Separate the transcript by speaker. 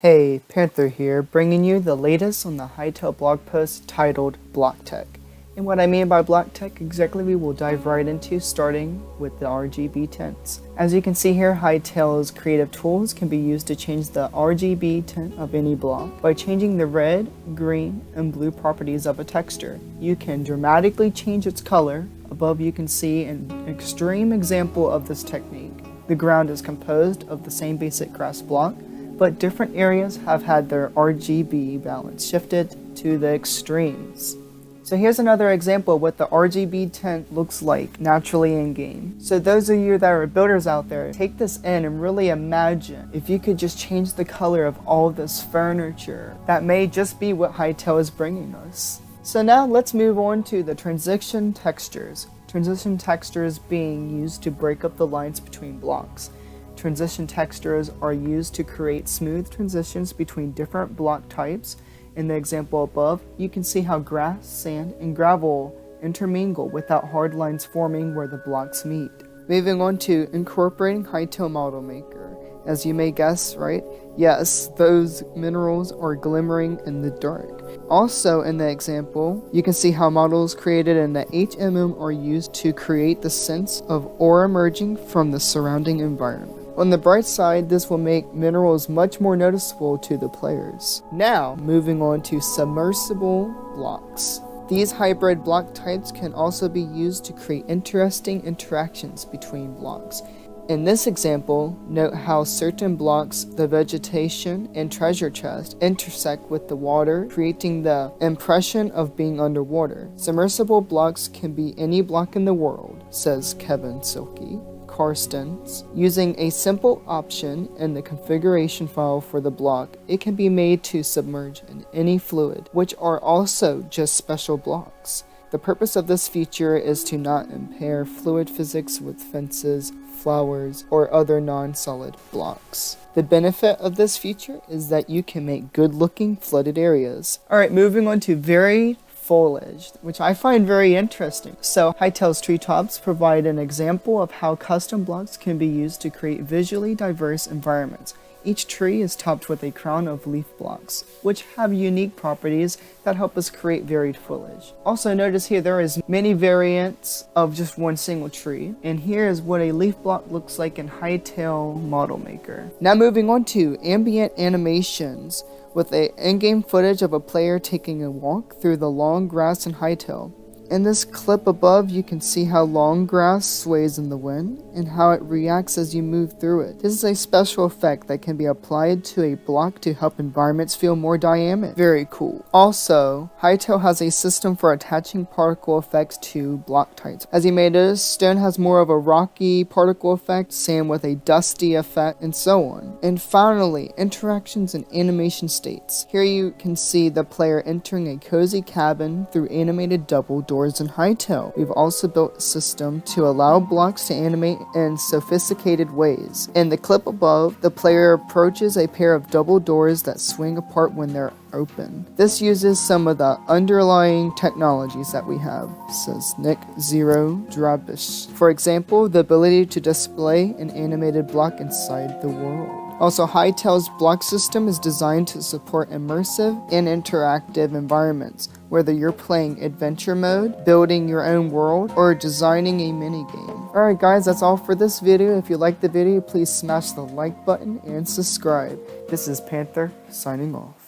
Speaker 1: Hey, Panther here, bringing you the latest on the Hytale blog post titled Block Tech. And what I mean by block tech exactly we will dive right into, starting with the RGB tints. As you can see here, Hytale's creative tools can be used to change the RGB tint of any block. By changing the red, green, and blue properties of a texture, you can dramatically change its color. Above you can see an extreme example of this technique. The ground is composed of the same basic grass block, but different areas have had their RGB balance shifted to the extremes. So here's another example of what the RGB tint looks like naturally in game. So those of you that are builders out there, take this in and really imagine if you could just change the color of all this furniture. That may just be what Hytale is bringing us. So now let's move on to the transition textures. Transition textures being used to break up the lines between blocks. Transition textures are used to create smooth transitions between different block types. In the example above, you can see how grass, sand, and gravel intermingle without hard lines forming where the blocks meet. Moving on to incorporating Hytale Model Maker. As you may guess, right? Yes, those minerals are glimmering in the dark. Also in the example, you can see how models created in the HMM are used to create the sense of aura emerging from the surrounding environment. On the bright side, this will make minerals much more noticeable to the players. Now, moving on to submersible blocks. These hybrid block types can also be used to create interesting interactions between blocks. In this example, note how certain blocks, the vegetation and treasure chest, intersect with the water, creating the impression of being underwater. Submersible blocks can be any block in the world, says Kevin Silky Karstens. Using a simple option in the configuration file for the block, it can be made to submerge in any fluid, which are also just special blocks. The purpose of this feature is to not impair fluid physics with fences, flowers, or other non-solid blocks. The benefit of this feature is that you can make good-looking flooded areas. Alright, moving on to varied foliage, which I find very interesting. So Hytale's treetops provide an example of how custom blocks can be used to create visually diverse environments. Each tree is topped with a crown of leaf blocks, which have unique properties that help us create varied foliage. Also notice here there is many variants of just one single tree, and here is what a leaf block looks like in Hytale Model Maker. Now moving on to ambient animations, with a in-game footage of a player taking a walk through the long grass in Hytale. In this clip above, you can see how long grass sways in the wind and how it reacts as you move through it. This is a special effect that can be applied to a block to help environments feel more dynamic. Very cool. Also, Hytale has a system for attaching particle effects to block types. As you may notice, stone has more of a rocky particle effect, sand with a dusty effect, and so on. And finally, interactions and animation states. Here you can see the player entering a cozy cabin through animated double doors in Hytale. We've also built a system to allow blocks to animate in sophisticated ways. In the clip above, the player approaches a pair of double doors that swing apart when they're open. This uses some of the underlying technologies that we have, says Nick Zero Drabish. For example, the ability to display an animated block inside the world. Also, Hytale's block system is designed to support immersive and interactive environments, whether you're playing adventure mode, building your own world, or designing a minigame. Alright guys, that's all for this video. If you liked the video, please smash the like button and subscribe. This is Panther, signing off.